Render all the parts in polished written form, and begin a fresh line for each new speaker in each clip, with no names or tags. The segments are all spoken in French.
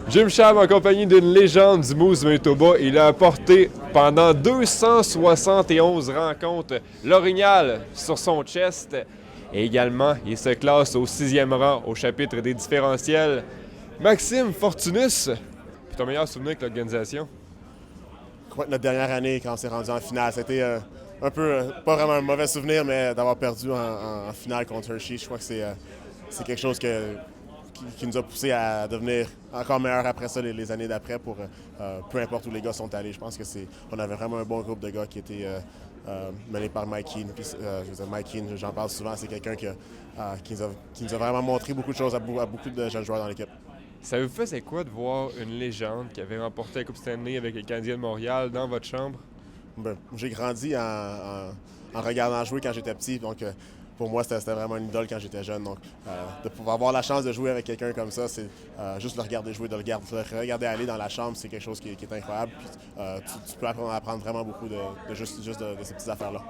Jim Cham, en compagnie d'une légende du Moose Manitoba, il a apporté pendant 271 rencontres l'orignal sur son chest. Et également, il se classe au 6e rang au chapitre des différentiels. Maxime Fortunus, puis ton meilleur souvenir avec l'organisation?
Je crois que notre dernière année, quand on s'est rendu en finale, c'était un peu, pas vraiment un mauvais souvenir, mais d'avoir perdu en finale contre Hershey, je crois que c'est quelque chose qui nous a poussé à devenir encore meilleurs après ça les années d'après pour peu importe où les gars sont allés. Je pense que on avait vraiment un bon groupe de gars qui était mené par Mike Keane. Puis, je veux dire, Mike Keane, j'en parle souvent, c'est quelqu'un qui nous a vraiment montré beaucoup de choses à beaucoup de jeunes joueurs dans l'équipe.
Ça vous fait c'est quoi de voir une légende qui avait remporté la Coupe Stanley avec les Canadiens de Montréal dans votre chambre?
Ben, j'ai grandi en regardant jouer quand j'étais petit, donc pour moi, c'était vraiment une idole quand j'étais jeune. Donc, de pouvoir avoir la chance de jouer avec quelqu'un comme ça, c'est juste le regarder jouer, de le regarder aller dans la chambre, c'est quelque chose qui est incroyable. Puis, tu peux apprendre vraiment beaucoup de ces petites affaires-là.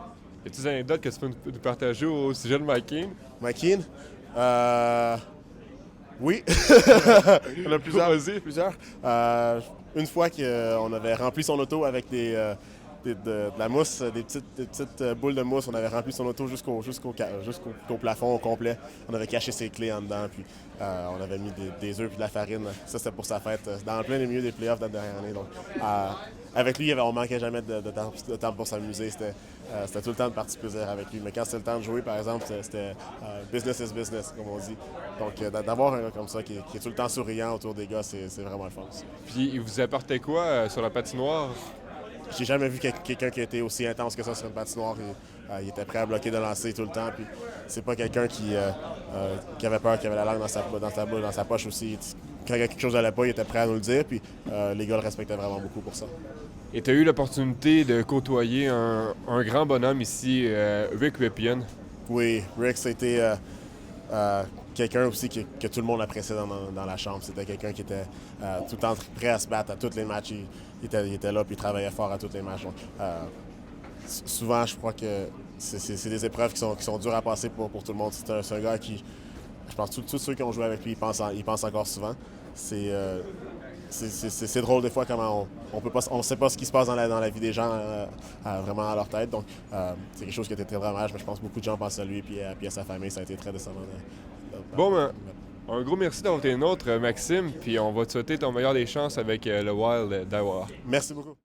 Y a-t-il des anecdotes que tu peux nous partager au sujet de Mike Keane?
Mike Keane, oui. Il y en a plusieurs.
Vas-y.
Plusieurs. Une fois qu'on avait rempli son auto avec de la mousse, des petites boules de mousse. On avait rempli son auto jusqu'au plafond au complet. On avait caché ses clés en dedans, puis on avait mis des œufs et de la farine. Ça, c'était pour sa fête, dans plein milieu des playoffs de la dernière année. Donc, avec lui, on manquait jamais de temps pour s'amuser. C'était tout le temps de partie plaisir avec lui. Mais quand c'était le temps de jouer, par exemple, c'était business is business, comme on dit. Donc, d'avoir un gars comme ça qui est tout le temps souriant autour des gars, c'est vraiment le fun aussi.
Puis il vous apportait quoi sur la patinoire?
J'ai jamais vu quelqu'un qui a été aussi intense que ça sur une patinoire. Il était prêt à bloquer de lancer tout le temps. Puis c'est pas quelqu'un qui avait peur, qui avait la langue dans sa poche aussi. Quand quelque chose n'allait pas, il était prêt à nous le dire. Puis les gars le respectaient vraiment beaucoup pour ça.
Et tu as eu l'opportunité de côtoyer un grand bonhomme ici, Rick Ripien.
Oui, Rick, c'était quelqu'un aussi que tout le monde appréciait dans la chambre. C'était quelqu'un qui était tout le temps prêt à se battre à tous les matchs. Il était là puis il travaillait fort à tous les matchs. Donc, souvent, je crois que c'est des épreuves qui sont dures à passer pour tout le monde. C'est un gars qui, je pense, tous ceux qui ont joué avec lui, ils pensent encore souvent. C'est drôle des fois comment on sait pas ce qui se passe dans la vie des gens vraiment à leur tête. Donc, c'est quelque chose qui a été très dommage, mais je pense que beaucoup de gens pensent à lui puis à sa famille. Ça a été très décevant.
Bon, ben, un gros merci d'avoir été nôtre, Maxime, puis on va te souhaiter ton meilleur des chances avec le Wild d'Iowa.
Merci beaucoup.